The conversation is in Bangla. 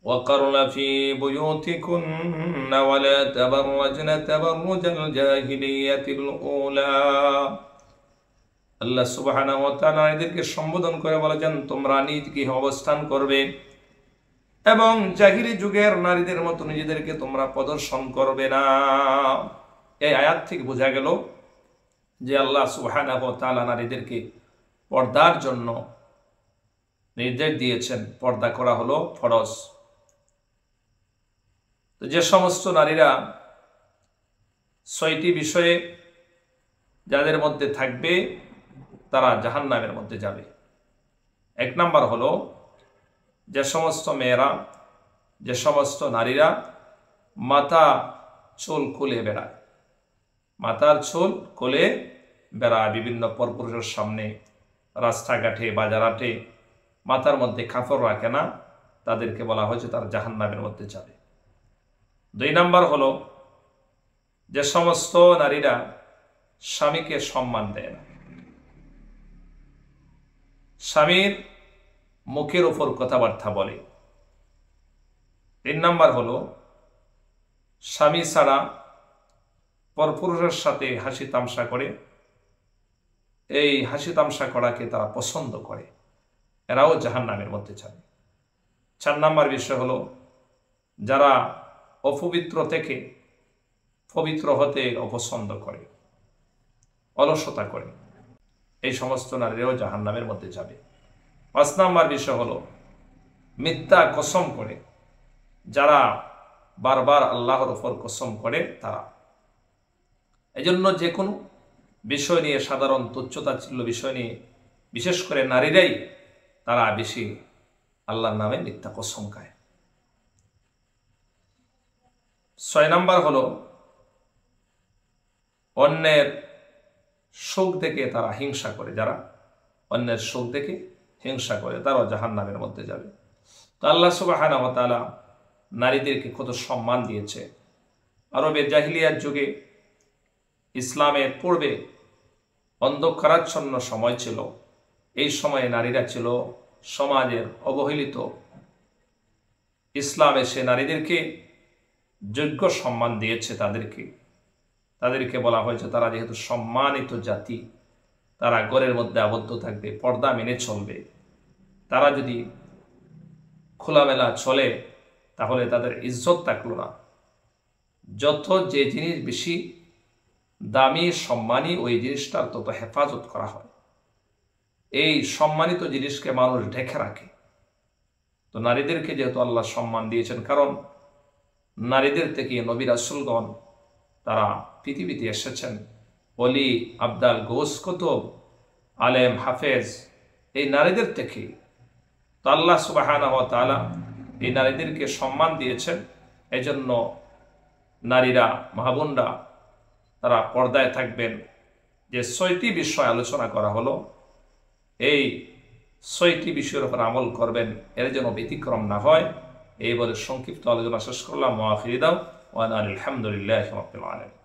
وقرن في بيوتكن ولا تبرجن تبرج الجاهلية الأولى। আল্লাহ সুবহানাহু ওয়া তাআলা এদেরকে সম্বোধন করে বলেছেন, তোমরা নিজ গৃহে অবস্থান করবে এবং জাহিলি যুগের নারীদের মতো নিজেদেরকে তোমরা প্রদর্শন করবে না। এই আয়াত থেকে বোঝা গেল যে আল্লাহ সুবহানাহু ওয়া তাআলা নারীদেরকে পর্দার জন্য নির্দেশ দিয়েছেন। পর্দা করা হলো ফরজ। তো যে সমস্ত নারীরা 6টি বিষয়ে যাদের মধ্যে থাকবে তারা জাহান্নামের মধ্যে যাবে। 1 নাম্বার হলো যে সমস্ত মেয়েরা, যে সমস্ত নারীরা মাথা চুল খুলে বেড়ায়, মাথার চুল খুলে বেড়ায় বিভিন্ন পরপুরুষের সামনে, রাস্তাঘাটে, বাজারহাটে মাথার মধ্যে কাপড় রাখে না, তাদেরকে বলা হয়েছে তারা জাহান্নামের মধ্যে যাবে। 2 নাম্বার হলো যে সমস্ত নারীরা স্বামীকে সম্মান দেয় না, স্বামীর মুখের উপর কথাবার্তা বলে। 3 নাম্বার হলো স্বামী ছাড়া পরপুরুষের সাথে হাসি তামসা করে, এই হাসি তামসা করাকে তারা পছন্দ করে, এরাও জাহান্নামের মধ্যে যাবে। 4 নাম্বার বিষয় হলো যারা অপবিত্র থেকে পবিত্র হতে অপছন্দ করে, অলসতা করে, এই সমস্ত নারীরাও জাহান্নামের মধ্যে যাবে। 5 নাম্বার বিষয় হলো মিথ্যা কসম করে, যারা বারবার আল্লাহর উপর কসম করে তারা। এজন্য যে কোনো বিষয় নিয়ে, সাধারণ তুচ্ছতাচ্ছিল্য বিষয় নিয়ে বিশেষ করে নারীরাই তারা বেশি আল্লাহর নামে মিথ্যা কসম খায়। 6 নাম্বার হলো অন্যের সুখ দেখে তারা হিংসা করে, যারা অন্যের সুখ দেখে হিংসা করে তারাও জাহান্নামের মধ্যে যাবে। তো আল্লাহ সুবহানাহু ওয়া তাআলা নারীদেরকে কত সম্মান দিয়েছে। আরবের জাহিলিয়াত যুগে, ইসলামের পূর্বে অন্ধকারাচ্ছন্ন সময় ছিল, এই সময়ে নারীরা ছিল সমাজের অবহেলিত। ইসলাম এসে নারীদেরকে যোগ্য সম্মান দিয়েছে। তাদেরকে বলা হয়েছে তারা যেহেতু সম্মানিত জাতি, তারা ঘরের মধ্যে আবদ্ধ থাকবে, পর্দা মেনে চলবে। তারা যদি খোলামেলা চলে তাহলে তাদের ইজ্জত থাকলো না। যত যে জিনিস বেশি দামি সম্মানী, ওই জিনিসটার তত হেফাজত করা হয়। এই সম্মানিত জিনিসকে মানুষ ঢেকে রাখে। তো নারীদেরকে যেহেতু আল্লাহ সম্মান দিয়েছেন, কারণ নারীদের থেকে নবী রাসূলগণ তারা পৃথিবীতে এসেছেন। ওলি, আবদাল, গৌস, কুতুব, আলেম, হাফেজ, এই নারীদের থেকে। তো আল্লাহ সুবহানাহু ওয়া তাআলা এই নারীদেরকে সম্মান দিয়েছেন। এজন্য নারীরা, মাহবোনরা তারা পর্দায় থাকবেন। যে 6টি বিষয় আলোচনা করা হলো, এই 6টি বিষয়ের উপর আমল করবেন, এর যেন ব্যতিক্রম না হয়। এই বলে সংক্ষিপ্ত আলোচনা শেষ করলাম। ওয়া আখিরু দাওয়ানা আলহামদুলিল্লাহি রাব্বিল আলামিন।